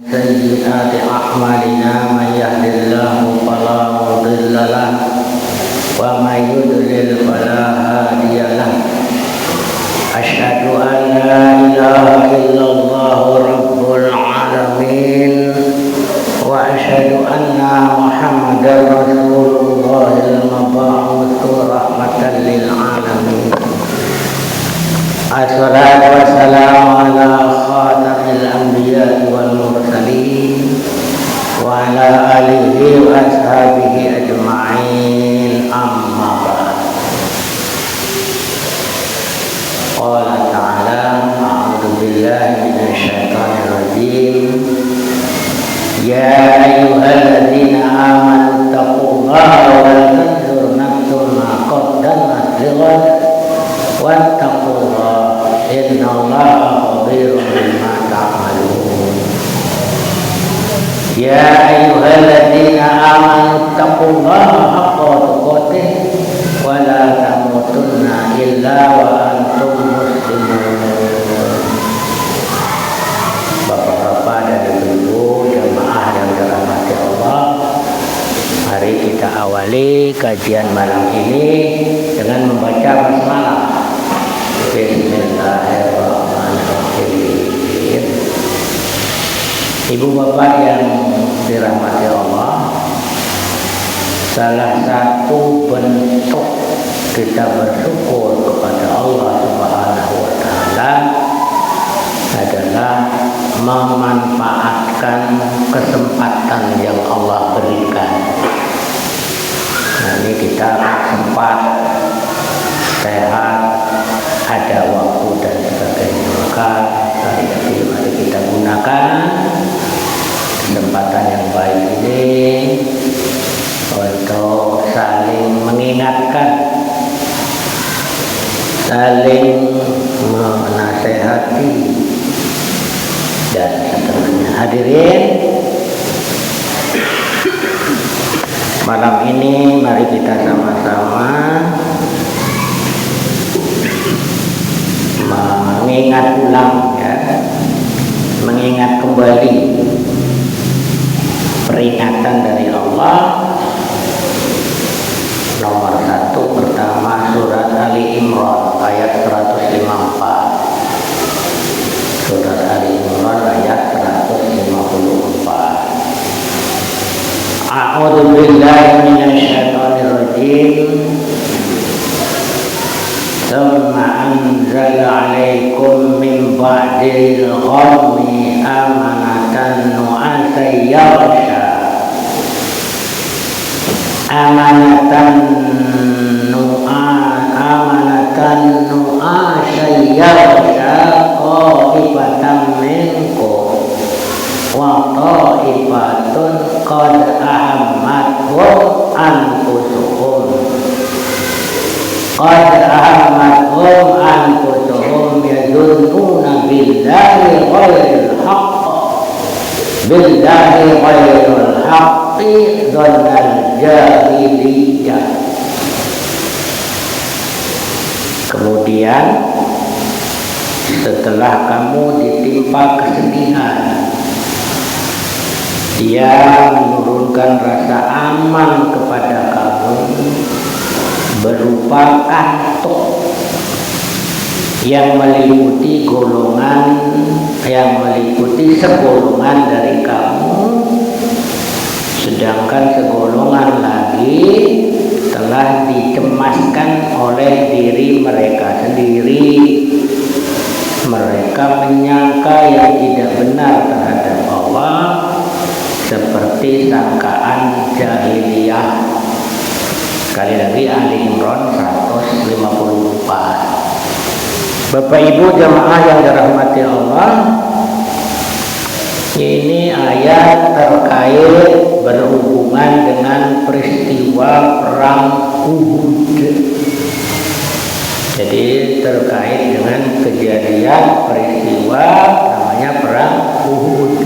سيئات أعمالنا من يهد الله فلا مضل له ومن يضلل فلا هادي له أشهد أن لا إله إلا الله رب العالمين وأشهد أن محمدا رسول الله المبعوث رحمة للعالمين الصلاة والسلام على خاتم الأنبياء والمرسلين وعلى آله وأصحابه أجمعين أما بعد قال تعالى أعوذ بالله من الشيطان الرجيم يا أيها الذين آمنوا اتقوا الله ولتنظر نفس ما قدمت لغد واتقوا الله إن الله خبير بما تعملون يا أيها الذين آمنوا اتقوا الله حق تقاته ولا تموتن إلا وأنتم مسلمون. Bapak-bapak dan ibu-ibu jemaah yang dirahmati Allah, mari kita awali kajian malam ini dengan membaca basmalah. Bismillahirrahmanirrahim. Ibu bapak yang dirahmati Allah, salah satu bentuk kita bersyukur kepada Allah Subhanahu wa taala adalah memanfaatkan kesempatan yang Allah berikan. Nah, ini kita sempat sehat, ada waktu dan sebagainya, maka mari kita gunakan kesempatan yang baik ini untuk saling mengingatkan, saling menasehati dan seterusnya. Hadirin, malam ini mari kita sama-sama mengingat ulang, mengingat kembali peringatan dari Allah. Nomor 1 pertama surat Ali Imran ayat 154. Surat Ali Imran ayat 154. A'udzu billahi minasyaitonir rajim. Thumma anzala 'alaikum min ba'dil ghammi amanatan nu'asan yaghsha amanatan nu'asan yaghsha qa'ibatan minkum wa qa'ibatun qad ahammathum anfusuhum yadunnuna billahi ghairil haqqi dhannal jahiliyah. Kemudian setelah kamu ditimpa kesedihan, Dia menurunkan rasa aman kepada kamu berupa kantuk yang meliputi segolongan dari kamu, sedangkan segolongan lagi telah dicemaskan oleh diri mereka sendiri. Mereka menyangka yang tidak benar terhadap Allah seperti sangkaan jahiliyah. Sekali lagi Ali Imran 154. Bapak Ibu jamaah yang dirahmati Allah, ini ayat terkait berhubungan dengan peristiwa perang Uhud. Jadi terkait dengan kejadian peristiwa namanya perang Uhud.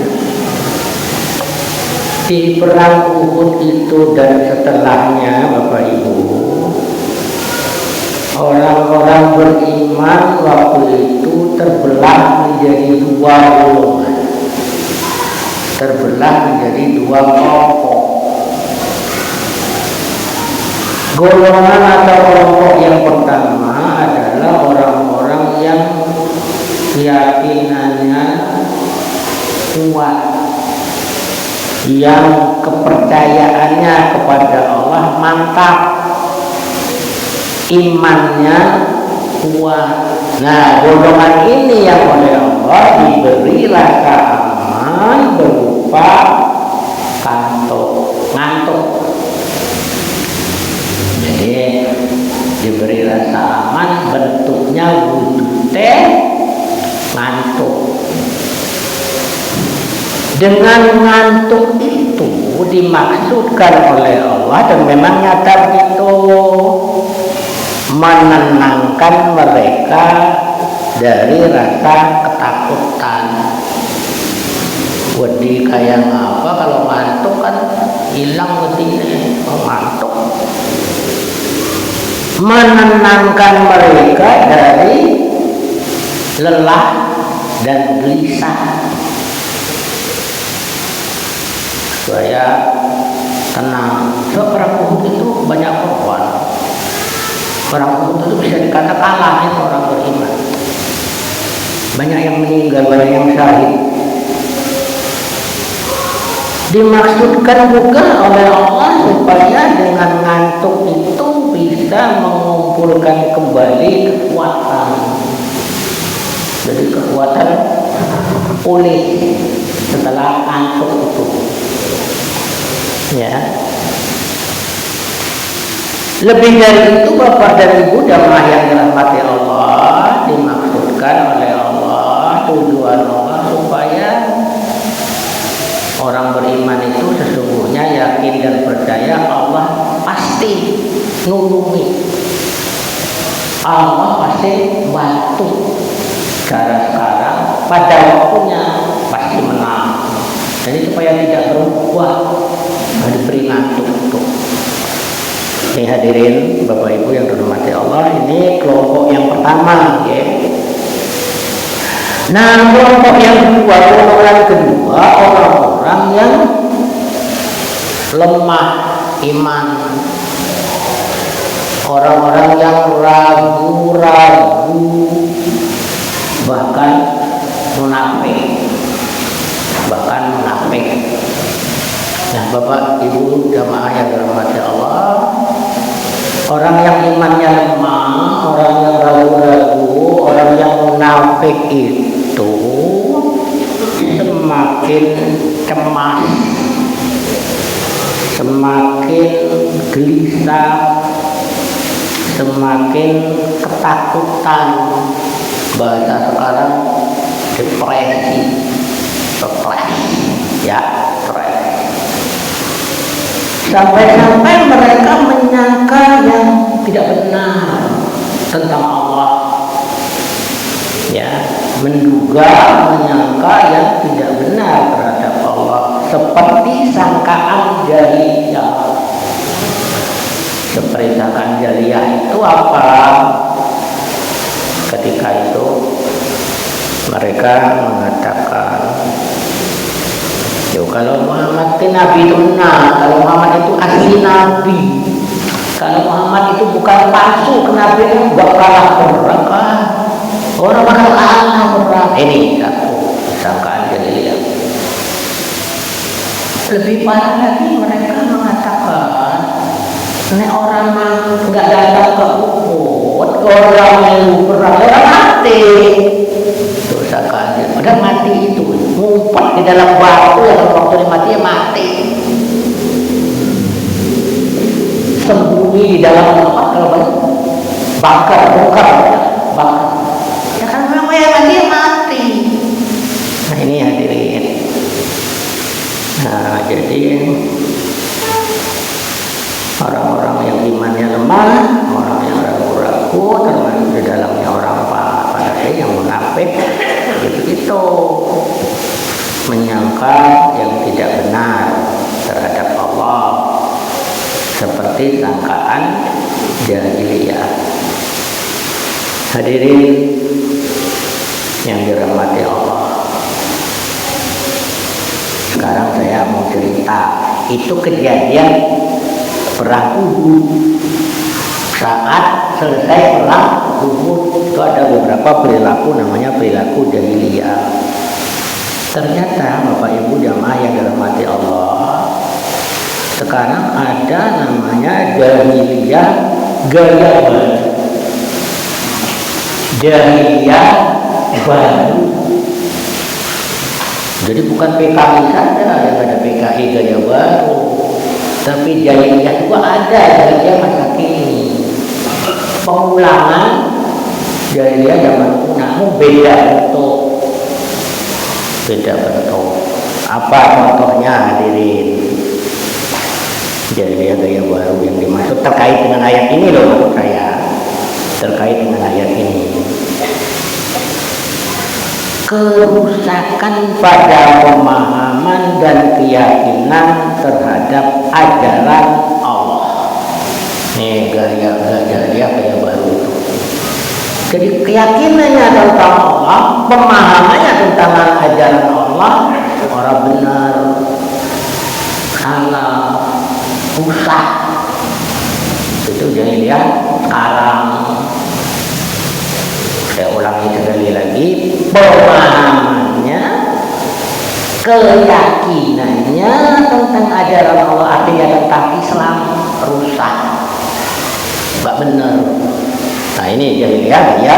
Di perang Uhud itu dan setelahnya Bapak Ibu, orang-orang beriman waktu itu terbelah menjadi dua golongan. terbelah menjadi dua kelompok. Golongan atau kelompok yang pertama adalah orang-orang yang keyakinannya kuat, yang kepercayaannya kepada Allah mantap, imannya kuat. Nah, golongan ini yang oleh Allah diberi rasa aman berupa ngantuk. Jadi diberi rasa aman bentuknya wujud ngantuk. Dengan ngantuk itu dimaksudkan oleh Allah, dan memang nyata itu menenangkan mereka dari rasa ketakutan. Wedi kayak apa kalau ngantuk kan hilang wedinya, ngantuk. Menenangkan mereka dari lelah dan gelisah supaya tenang. Sebab perang Uhud itu banyak korban. Perang Uhud itu bisa dikata kalahnya orang beriman. Banyak yang meninggal, banyak yang syahid. Dimaksudkan juga oleh Allah supaya dengan ngantuk itu bisa mengumpulkan kembali kekuatan. Jadi kekuatan pulih setelah ngantuk itu. Ya. Lebih dari itu, Bapak dan Ibu jamaah yang dirahmati Allah, dimaksudkan oleh Allah, tujuan Allah supaya orang beriman itu sesungguhnya yakin dan percaya Allah pasti nulungi, Allah pasti bantu. Cara sekarang pada waktunya pasti menang. Jadi supaya tidak berubah, diberi ngantuk. Ini hadirin Bapak Ibu yang dirahmati Allah, ini kelompok yang pertama, ya. Nah, kelompok yang kedua, orang-orang yang lemah iman, orang-orang yang ragu-ragu, bahkan munafik. Nah, Bapak Ibu jamaah yang dirahmati Allah, orang yang imannya lemah, orang yang ragu-ragu, orang yang munafik itu semakin cemas, semakin gelisah, semakin ketakutan. Bahasa sekarang depresi, stres, ya, stres. Sampai-sampai mereka menyangka yang tidak benar tentang Allah, ya, menduga, menyangka yang tidak benar terhadap Allah, seperti sangkaan jahiliyah. Seperti sangkaan jahiliyah itu apa? Ketika itu mereka mengatakan, yo, kalau Muhammad itu Nabi itu benar, kalau Muhammad itu asli Nabi, kalau Muhammad itu bukan palsu, kenabian gak kalah mereka, orang bakal kalah mereka. Ini satu sangkaan jahiliyah. Lebih parah lagi, mereka mengatakan, ini orang nggak datang ke Uhud, orang yang perang, orang mati. Itu sangkaan jahiliyah. Padahal mati itu ngumpet di dalam batu, yang waktu dia mati, sembunyi di dalam tempat bakar. Ya kan memang yang dia mati. Nah, ini hadirin. Nah, jadi orang-orang yang imannya lemah, orang yang ragu-ragu, termasuk di dalamnya orang yang munafik, itu menyangka yang tidak benar terhadap Allah, seperti sangkaan jahiliyah. Hadirin yang dirahmati Allah, sekarang saya mau cerita. Itu kejadian perang Uhud. Saat selesai perang Uhud itu ada beberapa perilaku, namanya perilaku jahiliyah. Ternyata Bapak Ibu jamaah yang dirahmati Allah, sekarang ada namanya jahiliyah gaya baru. Jahiliyah baru. Jadi bukan PKI saja yang ada PKI gaya baru, tapi jahiliyah juga ada, jahiliyah masa kini. Pengulangan jahiliyah zaman kuno, namun beda bentuk. Beda bentuk. Apa contohnya hadirin? Jahiliyah gaya baru yang dimaksud terkait dengan ayat ini loh, maksud saya. Terkait dengan ayat ini. Kerusakan pada pemahaman dan keyakinan terhadap ajaran Allah. Ini gaya baru itu. Jadi keyakinannya tentang Allah, pemahamannya tentang ajaran Allah, orang benar, salah, rusak. Itu jahiliyah sekarang. Saya ulangi sekali lagi, pemahamannya, keyakinannya tentang ajaran Allah, artinya tentang Islam, rusak, nggak benar. Nah ini jahiliyah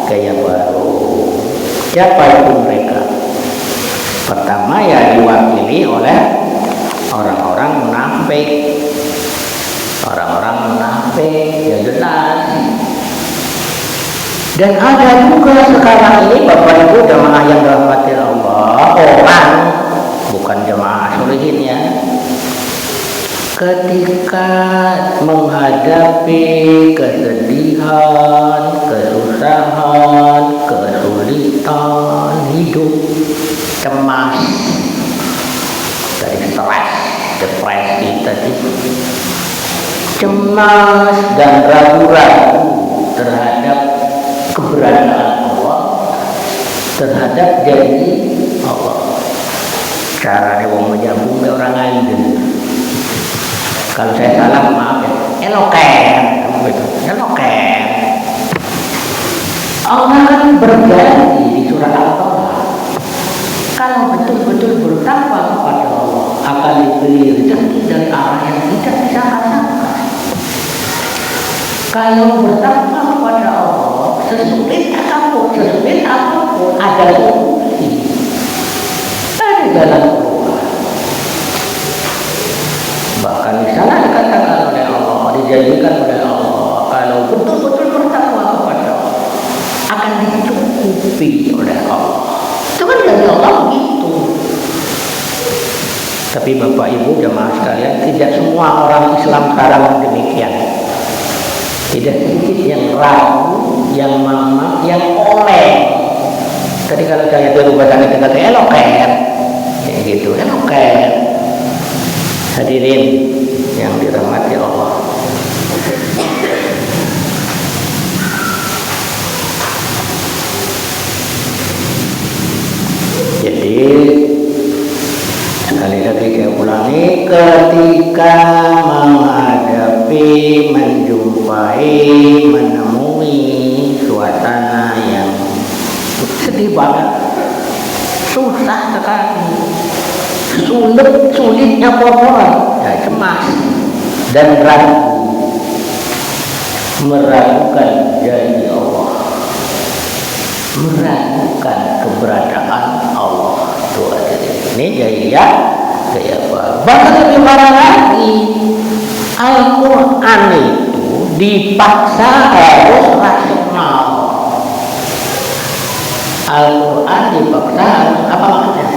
gaya baru. Siapa itu mereka? Pertama ya diwakili oleh orang-orang munafik. Orang-orang munafik ya jelas. Dan ada juga sekarang ini Bapak Ibu jamaah yang dirahmati Allah, orang bukan jamaah sholihin ya, ketika menghadapi kesedihan, kesusahan, kesulitan hidup, cemas, dari stres, depresi tadi, cemas dan ragu-ragu terhadap keberadaan Allah, terhadap janji Allah. Caranya wong menyambung ke orang lain. Kalau saya salah maaf ya, eloken. Allah kan berjanji di surat Al-Baqarah, kalau betul-betul bertakwa kepada Allah akan diberi rezeki dari arah yang tidak disangka-sangka. Kalau bertakwa kepada Allah, sesulit apapun ada solusi, ada jalan keluar. Bahkan di sana dikatakan oleh Allah, dijanjikan oleh Allah, kalau betul-betul bertakwa kepada Allah akan dicukupi oleh Allah. Itu kan dari Allah begitu. Tapi Bapak Ibu jemaah sekalian, tidak semua orang Islam sekarang demikian. Tidak sedikit yang ragu, yang mama, yang oleh. Tadi kalau saya dulu bahasanya kita ke eloker, kayak gitu, eloker. Hadirin yang dirahmati Allah. Jadi sekali lagi saya ulangi, ketika menghadapi, menjumpai, menemui suasana yang sedih banget, susah sekali, sulitnya pokoknya, ya cemas dan ragu, meragukan janji Allah, meragukan keberadaan Allah. Tuh ini jahiliyah gaya baru. Bahkan lebih parah lagi, Al-Quran itu dipaksa harus rasional. Al-Quran dipaksa harus apa maksudnya?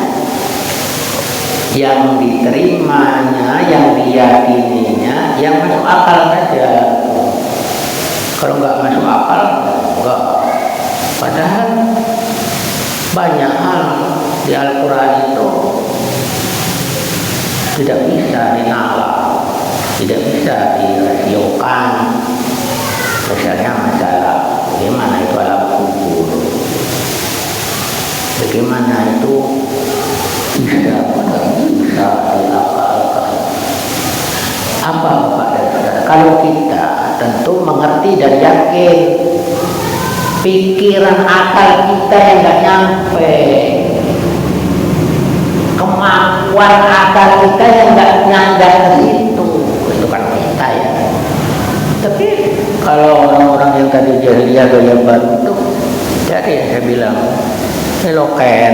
Yang diterimanya, yang diyakininya, yang masuk akal saja. Kalau nggak masuk akal, enggak. Padahal banyak hal di Al-Quran itu tidak bisa dinalar, tidak bisa dirasiokan. Misalnya masalah bagaimana itu alam kubur, bagaimana itu bisa diakalkan. Apa Bapak dan Saudara? Kalau kita tentu mengerti dan yakin, pikiran akal kita yang nggak nyampe, kemampuan akal kita yang nggak nyandar ke situ, itu kan kita ya. Tapi kalau orang-orang yang tadi jahiliyah gaya baru itu, jadi saya bilang ini loken.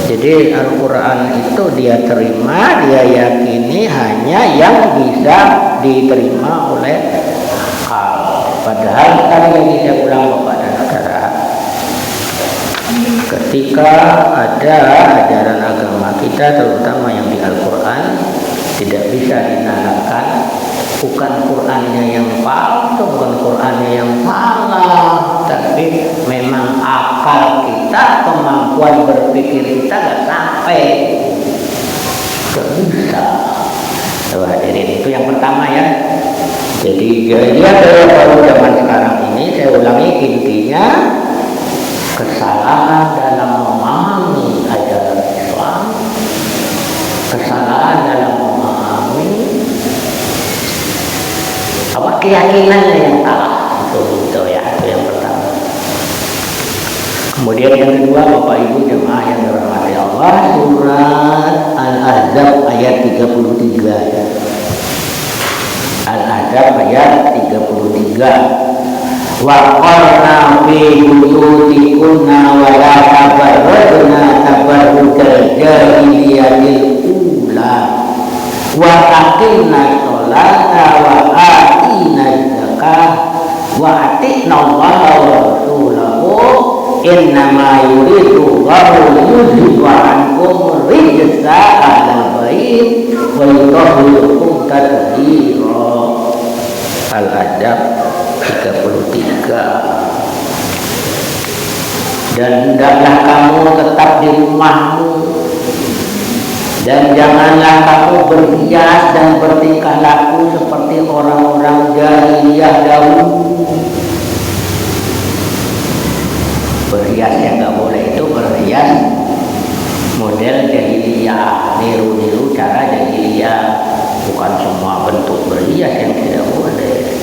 Jadi Al-Quran itu dia terima, dia yakini hanya yang bisa diterima oleh akal. Padahal sekali lagi saya ulang Bapak dan Saudara, ketika ada ajaran agama kita terutama yang di Al-Quran tidak bisa dinamakan, bukan Qurannya yang palsu, bukan Qurannya yang salah, tapi memang akal kita, kemampuan berpikir kita nggak sampai, nggak bisa. Hadirin, itu yang pertama ya. Jadi dia baru zaman sekarang ini, saya ulangi intinya, kesalahan dalam memahami ajaran Islam, kesalahan dalam memahami apa keyakinannya yang salah, itu ya, itu yang pertama. Kemudian yang kedua, Bapak Ibu jemaah yang dirahmati Allah, surat Al-Ahzab ayat 33 ya. Al-Ahzab ayat 33. Wa qarna fi buyutikunna wa la tabarrajna tabarrujal jahiliyatil ula wa aqimna sholata wa atina zakah wa atina Allaha wa rasulahu innama yuridu Allahu yuzhiba ankum rijsa ahlal bait wa yutahhirukum tathira. Al-Ahzab 33. Dan hendaklah kamu tetap di rumahmu, dan janganlah kamu berhias dan bertingkah laku seperti orang-orang jahiliyah dahulu. Berhias yang nggak boleh itu berhias model jahiliyah, niru-niru cara jahiliyah, bukan semua bentuk berhias yang tidak boleh.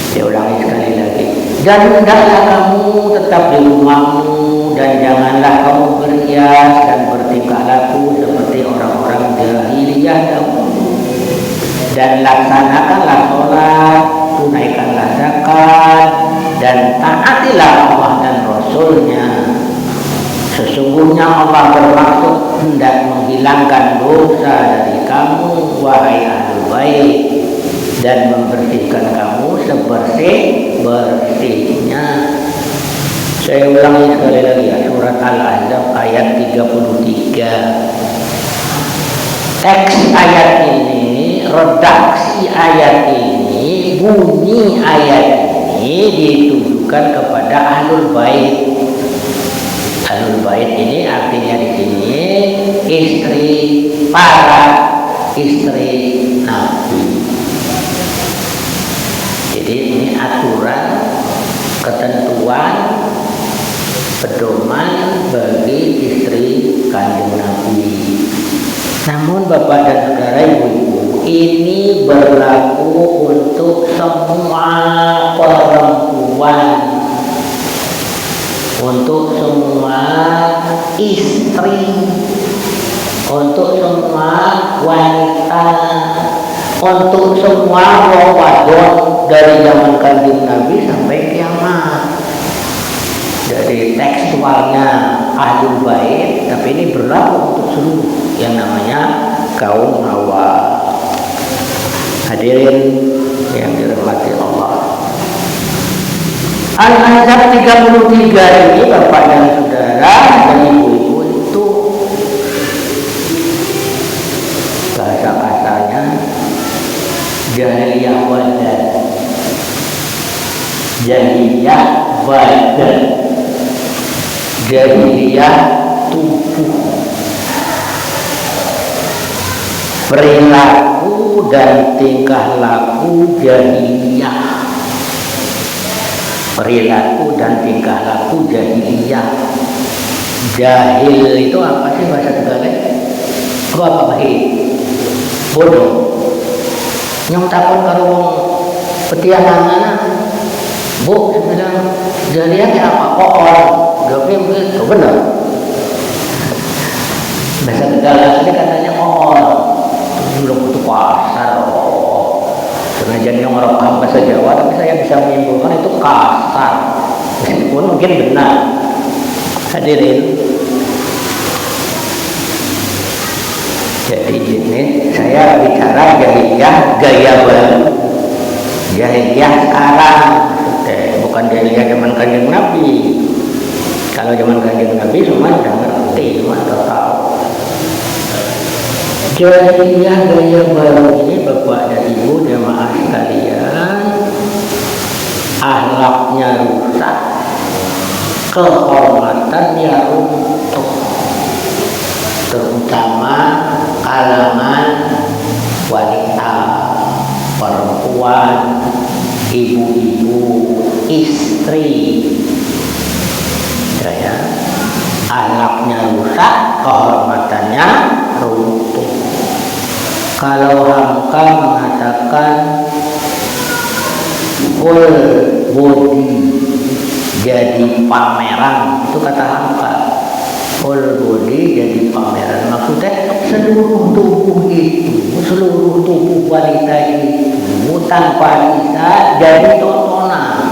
Saya ulangi sekali lagi, dan hendaklah kamu tetap di rumahmu, dan janganlah kamu berhias dan bertingkah laku seperti orang-orang jahiliyah dahulu. Dan laksanakanlah sholat, tunaikanlah zakat, dan taatilah Allah dan Rasulnya. Sesungguhnya Allah bermaksud hendak menghilangkan dosa dari kamu, wahai ahlul bait, dan membersihkan kamu sebersih-bersihnya. Saya ulangi sekali lagi ya, surat Al-Ahzab ayat 33. Teks ayat ini, redaksi ayat ini, bunyi ayat ini ditujukan kepada ahlul bait. Ahlul bait ini artinya di sini istri, para istri Nabi. Jadi ini aturan, ketentuan, pedoman bagi istri Kanjeng Nabi. Namun Bapak dan Saudara, Ibu-ibu, ini berlaku untuk semua perempuan, untuk semua istri, untuk semua wanita, untuk semua Ramadan dari zaman Kanjeng Nabi sampai kiamat. Dari tekstualnya ahlul bait, tapi ini berlaku untuk seluruh yang namanya kaum Hawa. Hadirin yang dirahmati Allah, Al-Ahzab 33 ini Bapak dan Saudara dan Ibu-ibu, itu bahasa kasarnya jahiliyah badan, jahiliyah badan, jahiliyah tubuh, perilaku dan tingkah laku jahiliyah, perilaku dan tingkah laku jahiliyah. Jahil itu apa sih bahasa Tegalnya? Apa bahih? Bodoh. Nyong takon karo wong petiangan Bu, sebenarnya jahiliyah apa? Koor. Jawabnya begitu, benar. Bahasa Tegal asli katanya koor. Belum itu kasar. Senajan yang orang paham bahasa Jawa, tapi saya bisa menyimpulkan itu kasar. Meskipun mungkin benar. Hadirin, jadi ini saya bicara jahiliyah gaya baru, jahiliyah sekarang, bukan jahiliyah zaman Kanjeng Nabi. Kalau zaman Kanjeng Nabi semua sudah ngerti, semua sudah tahu. Jahiliyah gaya baru ini Bapak dan Ibu jemaah sekalian, akhlaknya rusak, kehormatannya runtuh, terutama kalangan wanita, perempuan, ibu-ibu, istri. Ya, akhlaknya rusak, kehormatannya runtuh. Kalau Hamka mengatakan full body jadi pameran, itu kata Hamka. Full body jadi pameran, maksudnya seluruh tubuh itu, seluruh tubuh wanita itu tanpa bisa jadi tontonan.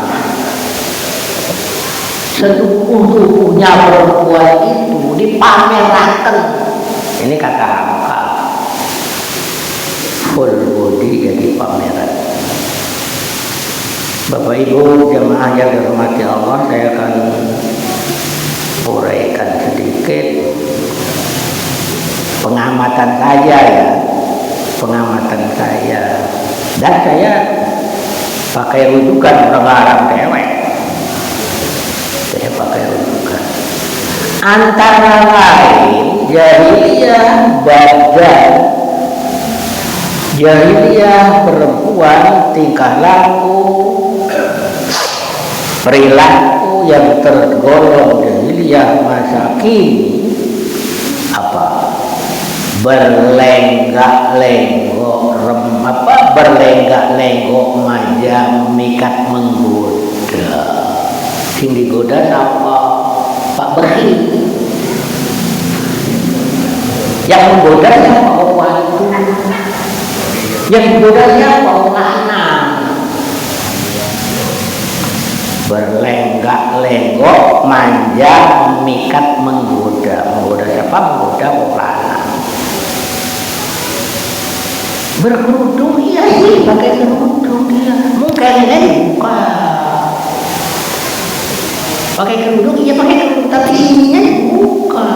Seluruh tubuhnya perempuan itu dipamerkan. Ini kata Hamka. Full body jadi pameran. Bapak Ibu jemaah yang dirahmati Allah, saya akan uraikan sedikit pengamatan saya ya, pengamatan saya, dan saya pakai rujukan orang dewek. Saya pakai rujukan antara lain jahiliyah badan, jahiliyah perempuan, tingkah laku, perilaku yang tergolong jahiliyah masa kini apa? Berlenggak-lenggok berlenggak-lenggok maja memikat menggoda. Sing digoda siapa? Pak Berhi. Yang menggoda siapa? Waktu. Yang menggoda siapa? Anak. Berlenggak-lenggok, manja, memikat, menggoda. Menggoda siapa? Menggoda orang. Berkerudung, iya sih, pakai kerudung dia. Mungkin ini bukan. Pakai kerudung, iya pakai kerudung, tapi ininya dibuka.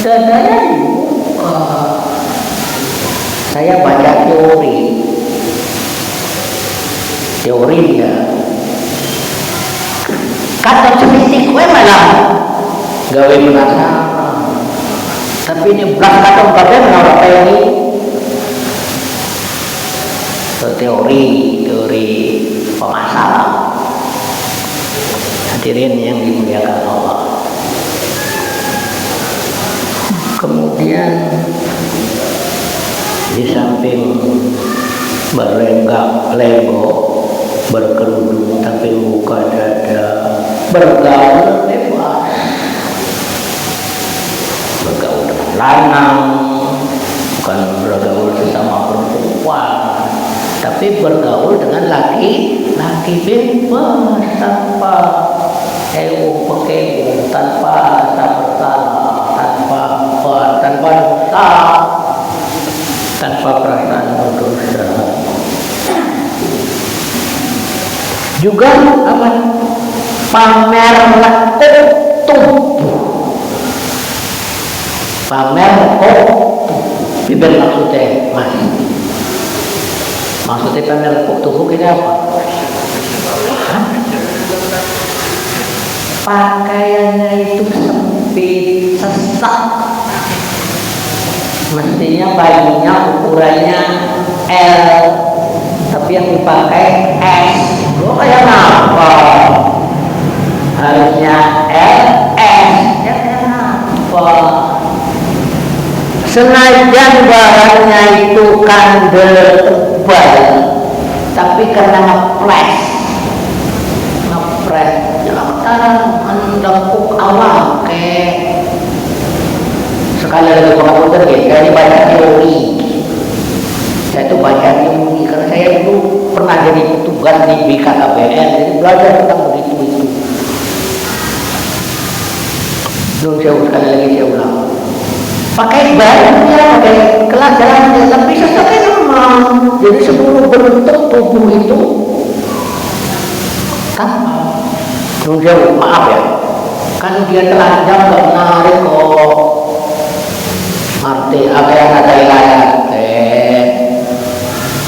Dadanya dibuka. Saya baca teorinya. Kata semistik gue malah gawe penasaran. Tapi ini belas kata bagian menurut teori. Teori pemasaran. Hadirin yang dimuliakan Allah. Kemudian di samping berlenggak-lenggok, berkerudung tapi buka dada, bergaul bebas, bergaul dengan lanang, bukan bergaul sesama perempuan, tapi bergaul dengan laki-laki bebas, tanpa pekeu, tanpa rasa bersalah, tanpa dosa, tanpa perasaan berdosa. Juga apa? Pamer tubuh. Pamer bibir maksudnya mas. Maksudnya pamer tubuh ini apa? Pakaiannya itu sempit, sesak. Mestinya bajunya ukurannya L, tapi yang dipakai S. Lo kayak apa? Harusnya L, Senajan bahannya itu kandel tebal, tapi karena ngepres mendengkuk awal sekali lagi komputer ya, saya ini baca teori. Saya itu baca teori karena saya itu pernah jadi petugas di BKKBN, jadi belajar tentang begitu itu. Sekali lagi saya ulang. Pakai bahannya, pakai kelas jalannya, tapi sesuai sama. Jadi seluruh bentuk tubuh itu tanpa. Jauh, maaf ya, kan dia telanjang nggak menarik kok. Arti apa yang ada layar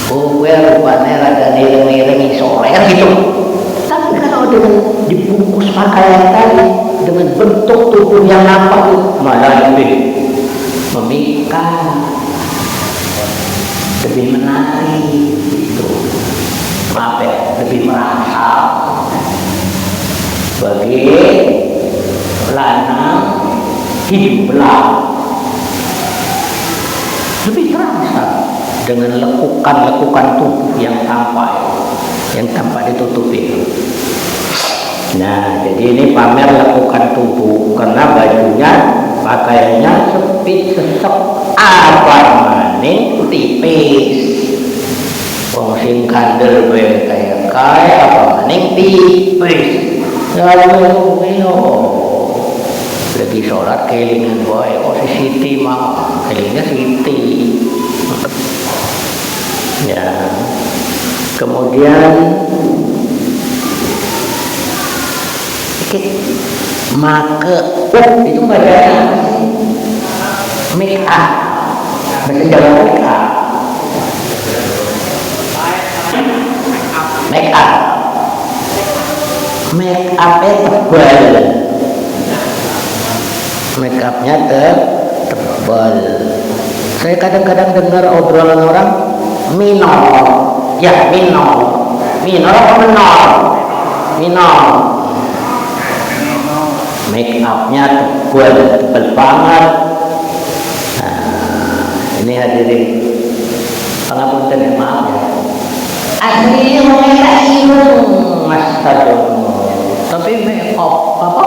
gue rupanya rada nireng-nireng sore kan gitu. Tapi kalau dengan dibungkus pakaian tadi dengan bentuk tubuh yang nampak malah lebih memikat, lebih menarik gitu. Maaf ya, lebih merasa bagi lanang hidup belah lebih terasa dengan lekukan tubuh yang tampak ditutupi. Nah, jadi ini pamer lekukan tubuh karena bajunya, pakaiannya sempit sesek apa maning tipis. Wong sing kandel bae kaya apa maning tipis. Lagi sholat kelingan boy, si Siti mah kelingnya Siti. Ya, kemudian make itu bacanya make up, bahasa Jawa make up. Make up-nya tebal, make up-nya tebal. Saya kadang-kadang dengar obrolan orang minor, ya minor apa minor. Make up-nya tebal banget. Nah, ini hadirin, pangapunten ya, maaf ya. Aslinya mereka irung mas tadong. Tapi make up apa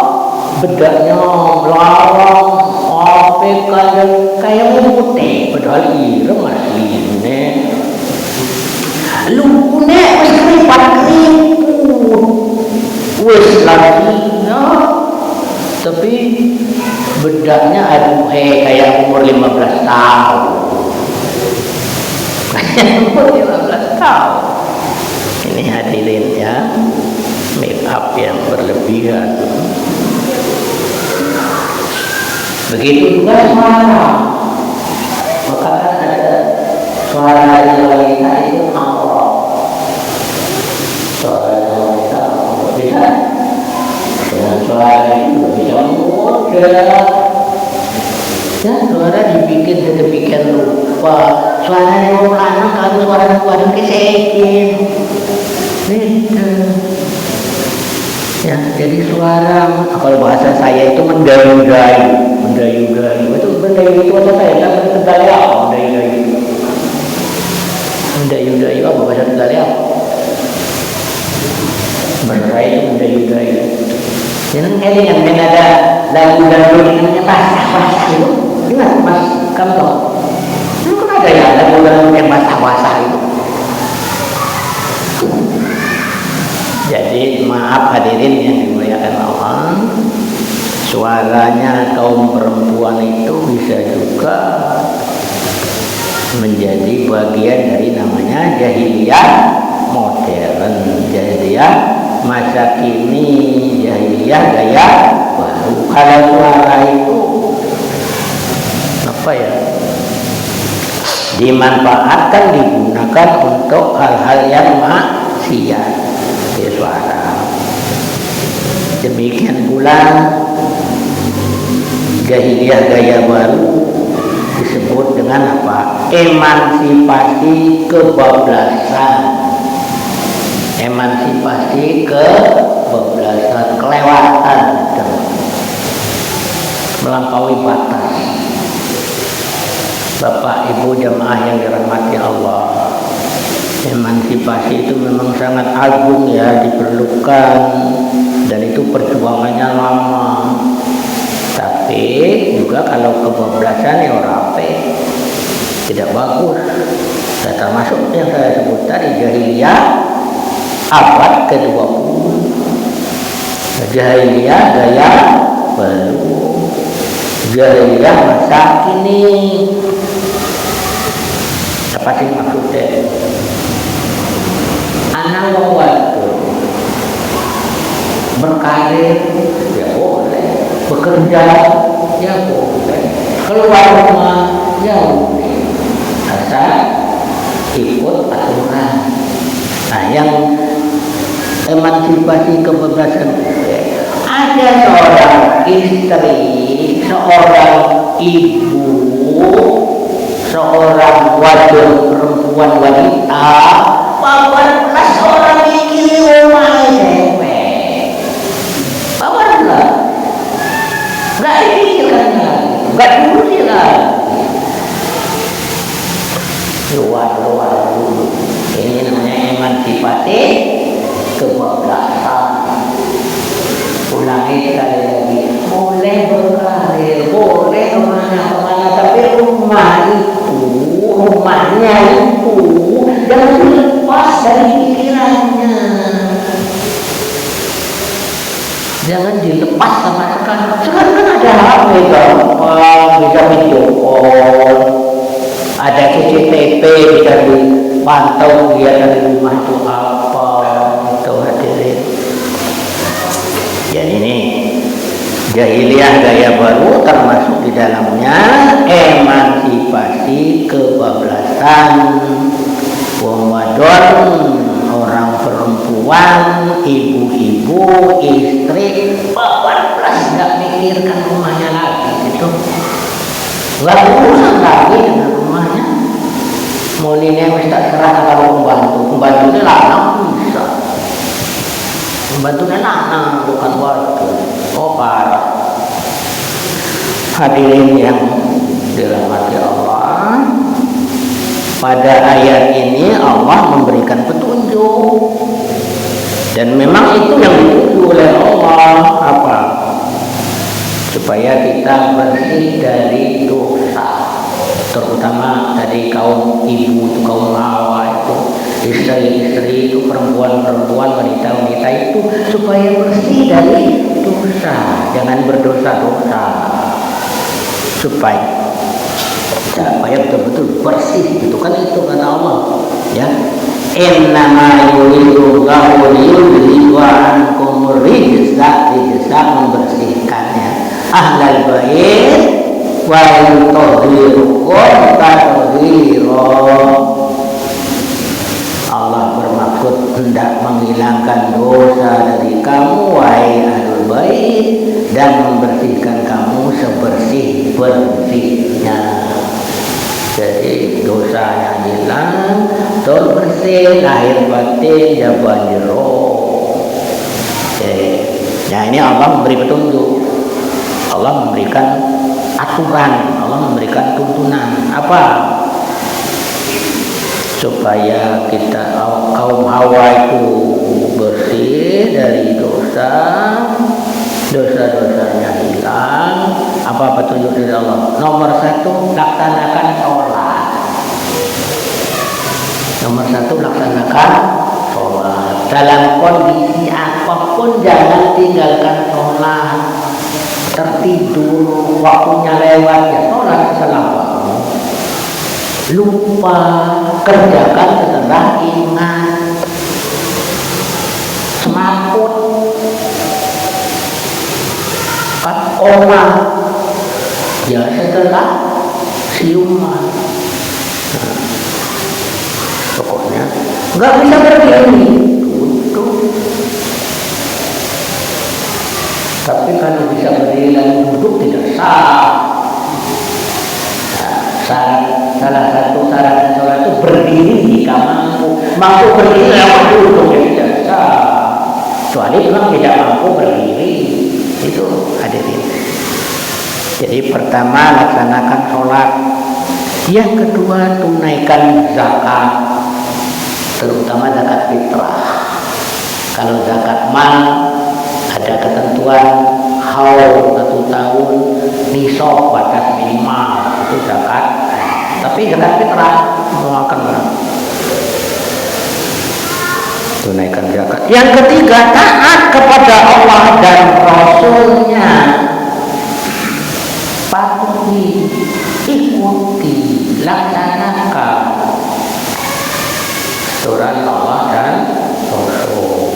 bedaknya larang kayak putih padahal ireng aslinya lupune wis keriput wis lagi tapi bedaknya aduh kayak umur 15 tahun kayak umur 15 tahun. Ini hadirin ya, make up yang berlebihan. Begitu juga suara. Maka kan ada suara wanita itu aurat. Suara wanita bisa dengan suara itu bisa mudah. Ya, suara dibikin sedemikian rupa. Suara yang lanang kalau suara yang kesekin. Gitu. Ya, jadi suara kalau bahasa saya itu mendayu-dayu. Itu mendayu itu bahasa saya, kan Tegal apa mendayu-dayu? Mendayu-dayu apa bahasa Tegal apa? Bahasa saya itu mendayu-dayu. Jangan kayak yang ada lagu-lagu namanya basah-basah itu. Ingat Mas, kamu tahu? Itu kan ada ya lagu-lagu yang basah-basah itu. Jadi maaf hadirin yang dimuliakan Allah, suaranya kaum perempuan itu bisa juga menjadi bagian dari namanya jahiliyah modern, jahiliyah masa kini, jahiliyah gaya baru. Kalau suara itu apa ya, dimanfaatkan, digunakan untuk hal-hal yang maksiat. Suara. Demikian pula jahiliyah gaya baru disebut dengan apa? Emansipasi kebablasan. Emansipasi kebablasan, kelewatan, melampaui batas. Bapak Ibu jamaah yang dirahmati Allah, emansipasi itu memang sangat agung ya, diperlukan, dan itu perjuangannya lama. Tapi juga kalau kebablasan ya rapi, tidak bagus. Dan termasuk yang saya sebut tadi, jahiliyah abad ke-20, jahiliyah gaya baru, jahiliyah masa kini. Apa sih maksudnya? Anak waktu berkarir ya boleh, bekerja ya boleh, keluar rumah ya boleh, asal ikut aturan. Nah, yang emansipasi kebebasan ada seorang istri, seorang ibu, seorang wadah perempuan wanita, bawalah seorang mikir rumah cewek, bawalah, nggak dipikirkan lagi, nggak diurusin lagi, luar dulu. Ini namanya emansipasi kebablasan. Ulangi sekali lagi, boleh berkarir, boleh kemana-kemana, tapi rumahnya itu jangan dilepas dari pikirannya, jangan dilepas sama sekali. Sekarang kan ada HP gampang, bisa video call, ada CCTV, bisa dipantau dia dari rumah itu apa, itu hadirin. Jadi ini jahiliyah gaya baru, termasuk di dalamnya emansipasi kebablasan. Wong wadon, orang perempuan, ibu-ibu, istri, bablas nggak mikirkan rumahnya lagi, gitu. Nggak urusan lagi dengan rumahnya. Mau ini tak serah kalau pembantunya lanang bisa. Pembantunya lanang bukan warga. Oh parah. Hadirin yang dirahmati Allah, pada ayat ini Allah memberikan petunjuk, dan memang itu yang dituju oleh Allah, apa? Supaya kita bersih dari dosa, terutama tadi kaum ibu itu, kaum Hawa itu, istri-istri itu, perempuan-perempuan, wanita-wanita itu, supaya bersih dari dosa, jangan berdosa-dosa, supaya betul-betul bersih, itu kan, itu kata Allah ya, innama yuridullahu liyudhiba ankum rijsa, membersihkannya ahlal bait wa yutahhirukum tathira. Allah bermaksud hendak menghilangkan dosa dari kamu wahai ahlul bait, dan membersihkan kamu sebersih-bersihnya. Jadi dosanya hilang, terus bersih, lahir batin jaban jero. Nah ini Allah memberi petunjuk, Allah memberikan aturan, Allah memberikan tuntunan. Apa? Supaya kita kaum Hawa itu bersih dari dosa-dosanya hilang. Apa petunjuk dari Allah? Nomor 1, laksanakan sholat. Nomor 1, laksanakan sholat. Dalam kondisi apapun jangan tinggalkan sholat. Tertidur, waktunya lewat, ya sholat setelah bangun. Lupa, kerjakan setelah ingat. Semaput, koma, ya setelah siuman. Nah, pokoknya nggak bisa berdiri, duduk. Tapi kalau bisa berdiri dan duduk tidak sah. Nah, salah satu syarat sholat itu berdiri jika mampu berdiri lewat duduk, ya tidak sah. Kecuali memang tidak mampu berdiri, itu hadirin. Jadi pertama, laksanakan sholat. Yang kedua, tunaikan zakat, terutama zakat fitrah. Kalau zakat mal ada ketentuan haul 1 tahun, nisab batas minimal itu zakat. Tapi zakat fitrah mau akan berapa? Tunaikan zakat. Yang ketiga, taat kepada Allah dan Rasulnya. Patuhi, ikuti, laksanakan aturan Allah dan Rasul.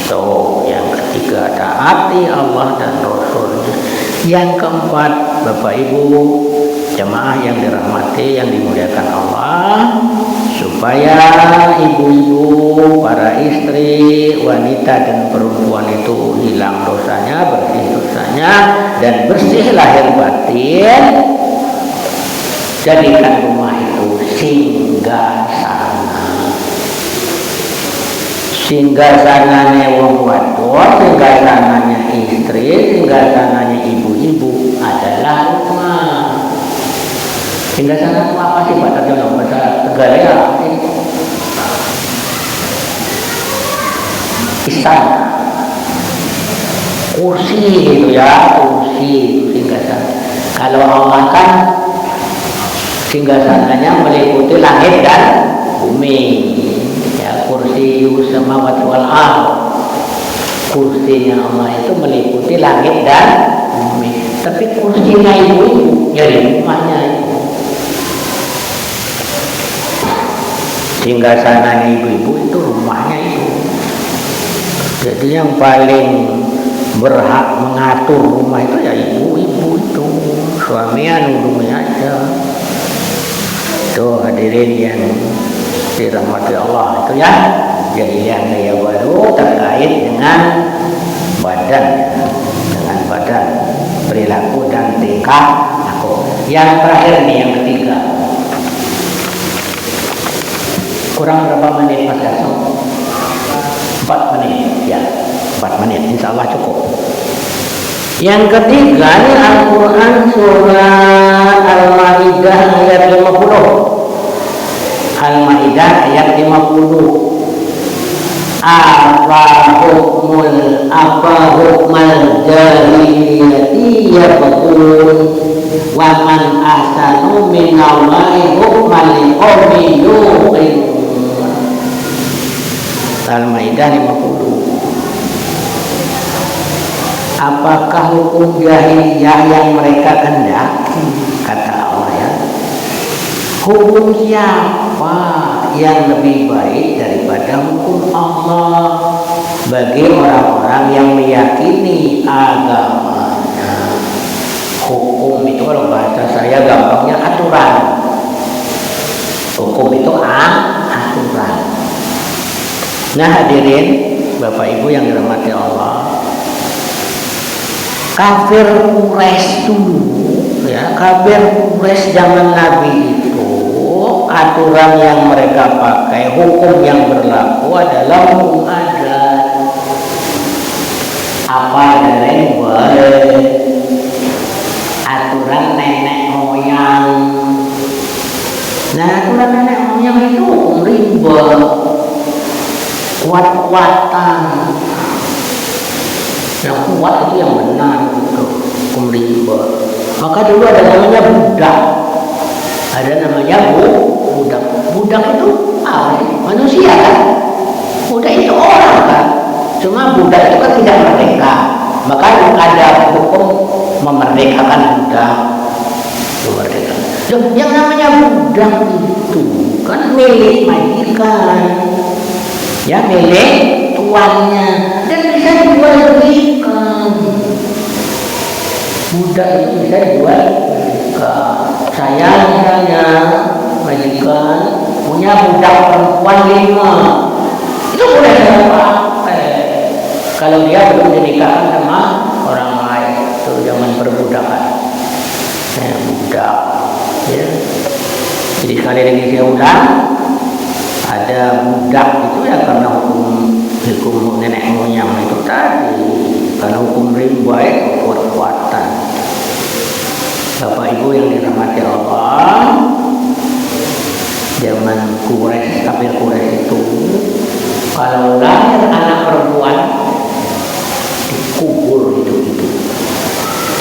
Itu yang ketiga, taati Allah dan Rasulnya. Yang keempat, Bapak Ibu jemaah yang dirahmati, yang dimuliakan Allah, supaya ibu-ibu, para istri, wanita dan perempuan itu hilang dosanya, bersih dosanya, dan bersih lahir batin, jadikan rumah itu singgasana. Singgasananya wong wadon, singgasananya istri, singgasananya ibu-ibu adalah rumah. Singgasana itu apa sih bahasa Jawa? Bahasa Tegal ya? Istana, kursi itu ya, kursi itu singgasana. Kalau Allah kan singgasananya meliputi langit dan bumi. Ya, kursi samawati wal ardh. Kursinya Allah itu meliputi langit dan bumi. Tapi kursinya ibu-ibu jadi rumahnya itu. Singgasananya ibu-ibu itu rumahnya itu. Jadi yang paling berhak mengatur rumah itu ya ibu-ibu itu. Suaminya nungguin aja. Tuh hadirin yang dirahmati Allah itu ya. Jadi yang gaya baru terkait dengan badan, perilaku dan tingkah laku. Yang terakhir nih, yang ketiga. Kurang berapa menit Mas Gaso? 4 menit ya, 4 menit insya Allah cukup. Yang ketiga ini Al-Quran surat Al-Ma'idah ayat 50. Al-Ma'idah ayat 50. Apa hukmal jahiliyati yabqun wa man ahsanu minallahi hukman liqaumin yuqinun. Al-Maidah 50. Apakah hukum jahiliyah yang mereka kehendaki? Kata Allah ya. Hukum siapa yang lebih baik daripada hukum Allah bagi orang-orang yang meyakini agamanya? Hukum itu kalau bahasa saya gampangnya aturan. Hukum itu aturan. Nah hadirin Bapak Ibu yang dirahmati Allah, kafir Quraisy dulu ya, kafir Quraisy zaman Nabi itu aturan yang mereka pakai, hukum yang berlaku adalah hukum adat. Apa yang boleh, aturan nenek moyang. Nah aturan nenek moyang itu hukum rimba, kuat-kuatan. Yang kuat itu yang benar, hukum rimba. Maka dulu ada namanya budak, ada namanya budak. Budak itu manusia kan, budak itu orang kan. Cuma budak itu kan tidak merdeka, maka ada hukum memerdekakan budak. Yang namanya budak itu kan milik majikan, ya milik tuannya, dan bisa dijual-belikan. Budak itu bisa dijual-belikan. Saya misalnya majikan punya budak perempuan 5, itu boleh saya pakai kalau dia belum dinikahkan sama orang lain. Itu zaman perbudakan, budak ya. Jadi sekali lagi saya ulang, ada budak itu ya karena hukum nenek moyang itu tadi, karena hukum rimba itu kuat-kuatan. Bapak Ibu yang dirahmati Allah, zaman Quraisy, kafir Quraisy itu kalau lahir anak perempuan dikubur itu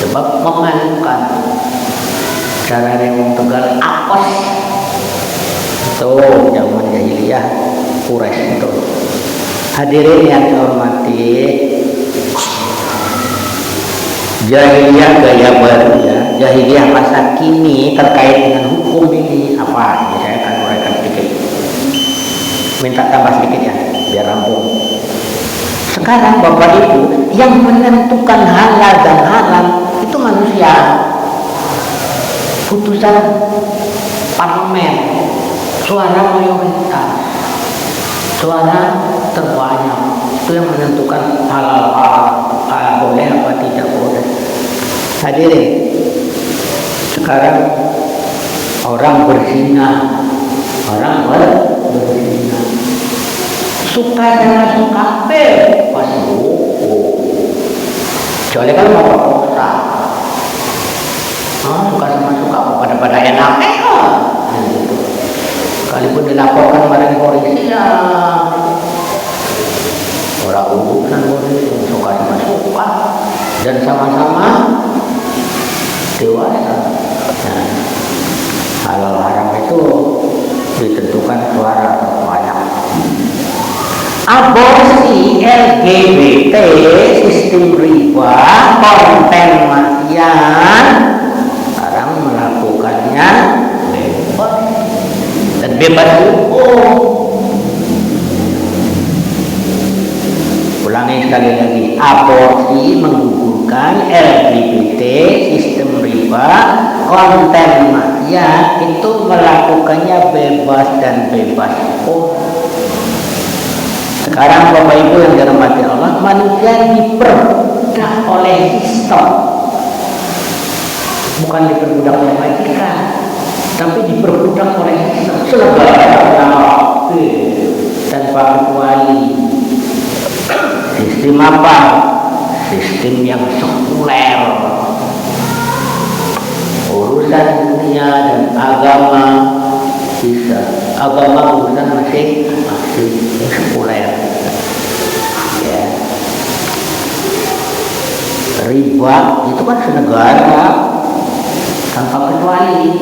sebab memalukan. Cara yang Tegal apos itu zaman jahiliyah Quraisy itu. Hadirin yang dihormati, jahiliyah gaya baru ya, jahiliyah masa kini terkait dengan hukum ini apa? Saya akan uraikan sedikit. Minta tambah sedikit ya, biar rampung. Sekarang Bapak Ibu yang menentukan halal dan haram itu manusia. Putusan parlemen, suara mayoritas, suara terbanyak itu yang menentukan halal haram, boleh apa tidak boleh. Hadirin, sekarang orang berzina, suka dengan suka masuk. Kecuali kan mau berkosa, suka sama suka pada enak gitu. Sekalipun dilaporkan pada polisi ya orang urusan polisi, suka sama suka dan sama-sama dewasa. Nah, halal haram itu ditentukan suara terbanyak. Aborsi, LGBT, sistem riba, konten maksiat, sekarang melakukannya bebas dan bebas hukum. Ulangi sekali lagi, aborsi menggugurkan, LGBT, sistem riba, konten maksiat itu melakukannya bebas dan bebas hukum. Sekarang Bapak Ibu yang dirahmati Allah, manusia diperbudak oleh sistem, bukan diperbudak oleh majikan, tapi diperbudak oleh sistem. Segala tanpa kecuali. Sistem apa? Sistem yang sekuler. Urusan dunia dan agama bisa. Agama urusan masih sekuler. Ya. Riba itu kan senegara tanpa kecuali.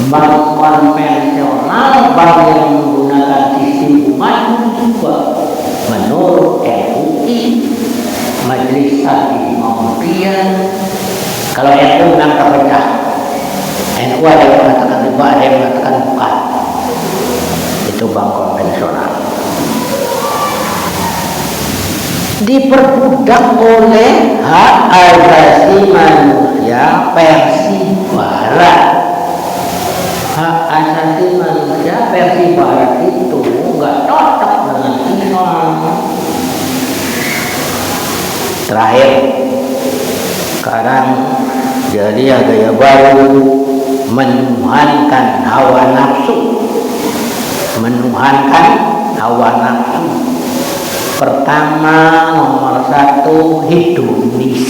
Bank konvensional, bank yang menggunakan sistem bunga juga menurut MUI, Majelis Hakim Muhammadiyah. Kalau NU menang terpecah, NU ada yang mengatakan riba, ada yang mengatakan bukan. Itu bank konvensional. Diperbudak oleh hak asasi manusia versi Barat. Hak asasi manusia versi Barat itu nggak cocok dengan Islam. Terakhir, sekarang jadi gaya baru menuhankan hawa nafsu. Pertama, nomor satu, hedonis,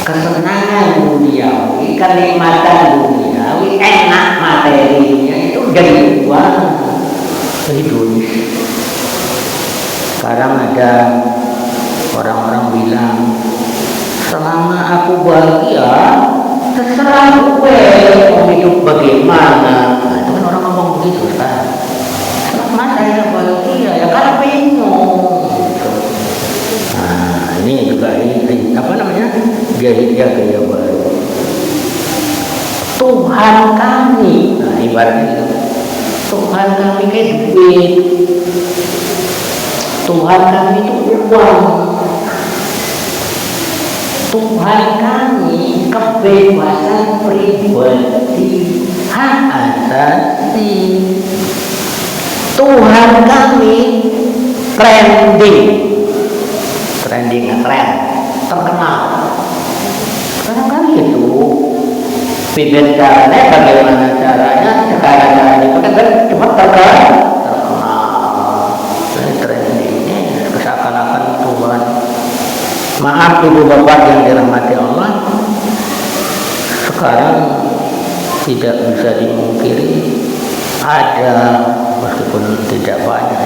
kesenangan duniawi, kenikmatan duniawi, enak materinya itu jadi uang, hedonis. Sekarang ada orang-orang bilang, selama aku bahagia, terserah gue mau hidup bagaimana. Nah, itu kan orang ngomong begitu kan. Selama saya bahagia ya karena pengen. Nah, ini juga ini apa namanya? Jahiliyah gaya baru. Tuhan kami, nah ibaratnya itu. Tuhan kami kayak duit. Tuhan kami itu uang. Tuhan kami kebebasan pribadi, hak asasi. Tuhan kami trending, tren, terkenal. Karena kami itu beda caranya, bagaimana caranya, sekarang caranya itu kan cepat terkenal. Trendingnya keseakan-akan Tuhan. Maaf ibu bapak yang dirahmati Allah, sekarang tidak bisa dimungkiri ada, meskipun tidak banyak.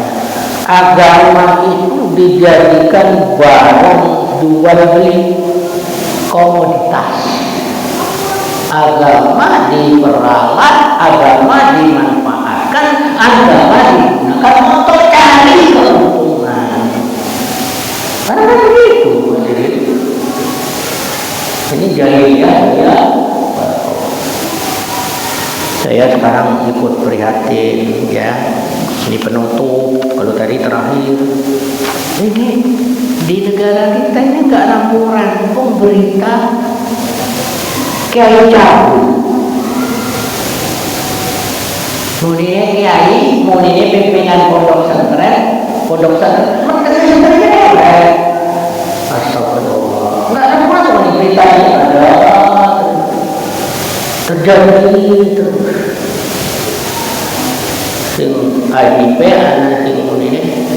Agama itu dijadikan barang jual beli, komoditas. Agama diperalat, agama dimanfaatkan, agama digunakan untuk cari keuntungan. Karena begitu, ini jahiliyah ya. Saya sekarang ikut prihatin ya. Ini penutup, kalau tadi terakhir. Ini di negara kita ini nggak laporan berita kiai cabul. Muninya kiai, muninya pimpinan pondok pesantren, astagfirullah. Nggak laporan di beritanya ada terjadi terus. Sing IDP anak sing ini,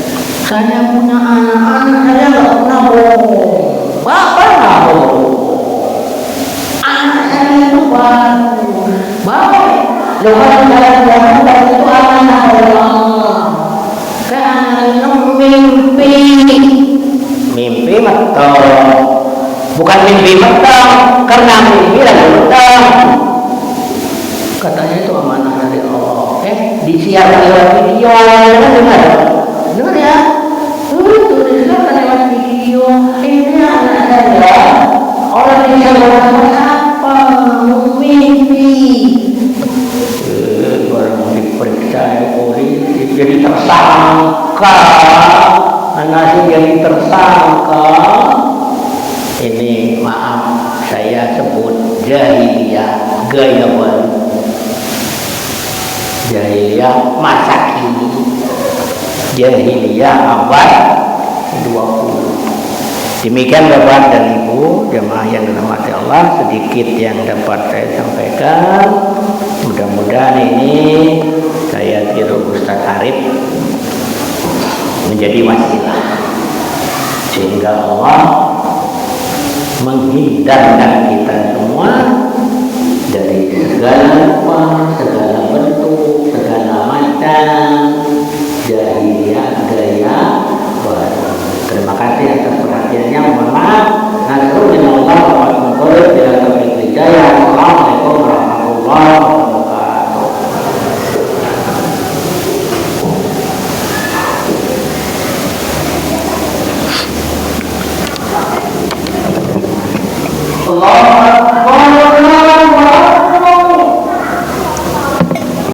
saya punya anak-anak, saya nggak pernah bohong. Bapak nggak bohong. Anak saya itu baik. Lepas jalan-jalan itu amanah Allah. Karena mimpi betul. Bukan mimpi betul, karena mimpi lagi betul. Katanya itu amanah dari Allah. Disiarkan lewat video, dengar ya. Itu disiarkan lewat video. Ini anak saya. Orang yang bersama apa? Mimpi. Orang diperiksa polisi jadi tersangka. Anak jadi tersangka. Ini maaf saya sebut jahiliyah gaya baru. Jahiliyah masa kini, jahiliyah abad 20. Demikian Bapak dan Ibu jemaah yang dirahmati Allah, sedikit yang dapat saya sampaikan. Mudah-mudahan ini saya tiru Ustaz Arif menjadi wasilah sehingga Allah menghindarkan kita semua dari segala